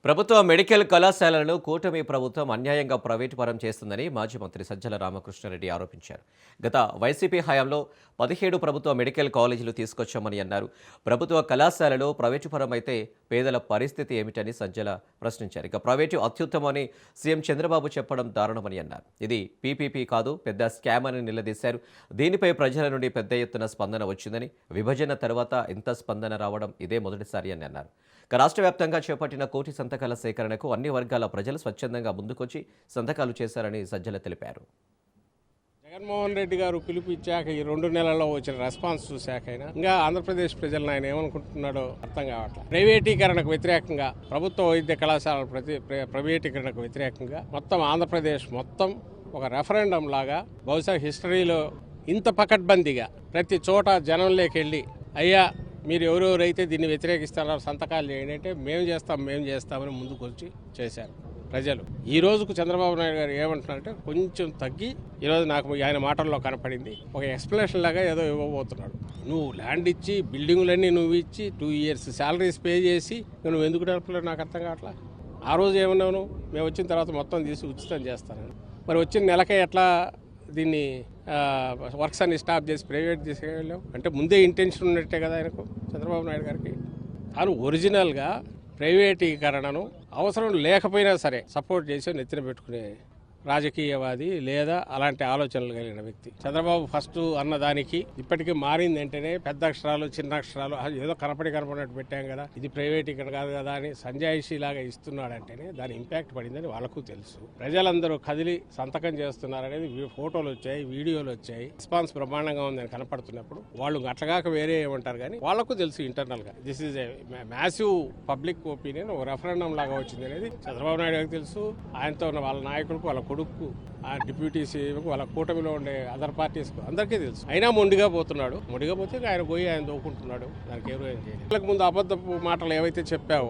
ప్రభుత్వ మెడికల్ కళాశాలలను కూటమి ప్రభుత్వం అన్యాయంగా ప్రైవేటు పరం చేస్తుందని మాజీ మంత్రి సజ్జల రామకృష్ణారెడ్డి ఆరోపించారు. గత వైసీపీ హయాంలో 17 ప్రభుత్వ మెడికల్ కాలేజీలు తీసుకొచ్చామని అన్నారు. ప్రభుత్వ కళాశాలలో ప్రైవేటు పరం అయితే పేదల పరిస్థితి ఏమిటని సజ్జల ప్రశ్నించారు. ఇక ప్రైవేటు అత్యుత్తమని సీఎం చంద్రబాబు చెప్పడం దారుణమని అన్నారు. ఇది పీపీపీ కాదు, పెద్ద స్కామ్ అని నిలదీశారు. దీనిపై ప్రజల నుండి పెద్ద ఎత్తున స్పందన వచ్చిందని, విభజన తర్వాత ఇంత స్పందన రావడం ఇదే మొదటిసారి అని అన్నారు. రాష్ట్ర వ్యాప్తంగా చేపట్టిన కోటి సంతకాల సేకరణకు అన్ని వర్గాల ప్రజలు స్వచ్ఛందంగా ముందుకొచ్చి సంతకాలు చేశారని సజ్జల తెలిపారు. జగన్మోహన్ రెడ్డి గారు పిలుపు ఇచ్చాక ఈ 2 నెలల్లో వచ్చిన రెస్పాన్స్ చూశాక ఇంకా ఆంధ్రప్రదేశ్ ప్రజలను ఆయన ఏమనుకుంటున్నాడో అర్థం కావట్లేదు. ప్రైవేటీకరణకు వ్యతిరేకంగా, ప్రభుత్వ వైద్య కళాశాలల ప్రైవేటీకరణకు వ్యతిరేకంగా మొత్తం ఆంధ్రప్రదేశ్ మొత్తం ఒక రెఫరెండం లాగా, బహుశా హిస్టరీలో ఇంత పకడ్బందీగా ప్రతి చోట జనంలోకి వెళ్ళి, అయ్యా మీరు ఎవరెవరైతే దీన్ని వ్యతిరేకిస్తారో సంతకాలు చేయండి అంటే మేము చేస్తామని ముందుకు వచ్చి చేశారు ప్రజలు. ఈ రోజుకు చంద్రబాబు నాయుడు గారు ఏమంటున్నారంటే కొంచెం తగ్గి, ఈరోజు నాకు ఆయన మాటల్లో కనపడింది ఒక ఎక్స్ప్లెనేషన్ లాగా ఏదో ఇవ్వబోతున్నాడు. నువ్వు ల్యాండ్ ఇచ్చి బిల్డింగులన్నీ నువ్వు ఇచ్చి 2 years శాలరీస్ పే చేసి నువ్వు ఎందుకు నడపలేదు నాకు అర్థం కావట్లా. ఆ రోజు ఏమన్నావు, మేము వచ్చిన తర్వాత మొత్తం తీసి ఉచితం చేస్తానని. మరి వచ్చిన నెలకే ఎట్లా దీన్ని వర్క్స్ అన్ని స్టాప్ చేసి ప్రైవేట్ తీసుకెళ్ళాం అంటే ముందే ఇంటెన్షన్ ఉన్నట్టే కదా ఆయనకు, చంద్రబాబు నాయుడు గారికి. తాను ఒరిజినల్గా ప్రైవేటీకరణను అవసరం లేకపోయినా సరే సపోర్ట్ చేసి నెత్తిన పెట్టుకునే రాజకీయవాది లేదా అలాంటి ఆలోచనలు కలిగిన వ్యక్తి చంద్రబాబు. ఫస్ట్ అన్నదానికి ఇప్పటికీ మారింది అంటేనే పెద్ద అక్షరాలు చిన్న అక్షరాలు ఏదో కనపడినట్టు పెట్టాం కదా, ఇది ప్రైవేటీకరణ కాదు కదా అని సంజాయిషీ లాగా ఇస్తున్నాడంటేనే దాని ఇంపాక్ట్ పడిందని వాళ్ళకు తెలుసు. ప్రజలందరూ కదిలి సంతకం చేస్తున్నారనేది ఫోటోలు వచ్చాయి, వీడియోలు వచ్చాయి, రెస్పాన్స్ బ్రహ్మాండంగా ఉందని కనపడుతున్నప్పుడు వాళ్ళు అట్లగాక వేరే ఏమంటారు కానీ వాళ్ళకు తెలుసు ఇంటర్నల్ గా this is a massive public opinion, ఒక రెఫరెండం లాగా వచ్చింది అనేది చంద్రబాబు నాయుడు గారికి తెలుసు. ఆయనతో ఉన్న వాళ్ళ నాయకులకు, వాళ్ళ కొడుకు, ఆ డిప్యూటీ సీఎంకు, వాళ్ళ కూటమిలో ఉండే అదర్ పార్టీస్కు అందరికీ తెలుసు. అయినా మొండిగా పోతున్నాడు. మొండిగా పోతే ఆయన పోయి ఆయన దోకుంటున్నాడు. దానికి ఎవరు ఏం చేయాలి. వాళ్ళకి ముందు అబద్ధపు మాటలు ఏవైతే చెప్పావో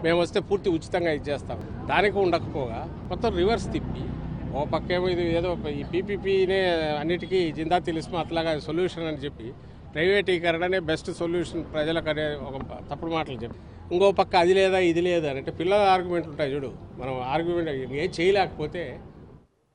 మేము వస్తే పూర్తి ఉచితంగా ఇచ్చేస్తాం, దానికి ఉండకపోగా మొత్తం రివర్స్ తిప్పి ఓ పక్కేమో ఇది ఏదో ఈ పీపీపీనే అన్నిటికీ జిందా తెలిసిమో అట్లాగా సొల్యూషన్ అని చెప్పి ప్రైవేటీకరణనే బెస్ట్ సొల్యూషన్ ప్రజలకు అనే ఒక తప్పుడు మాటలు చెప్పి, ఇంకో పక్క అది లేదా ఇది లేదా అంటే పిల్లల ఆర్గ్యుమెంట్లు ఉంటాయి చూడు. మనం ఆర్గ్యుమెంట్ ఏం చేయలేకపోతే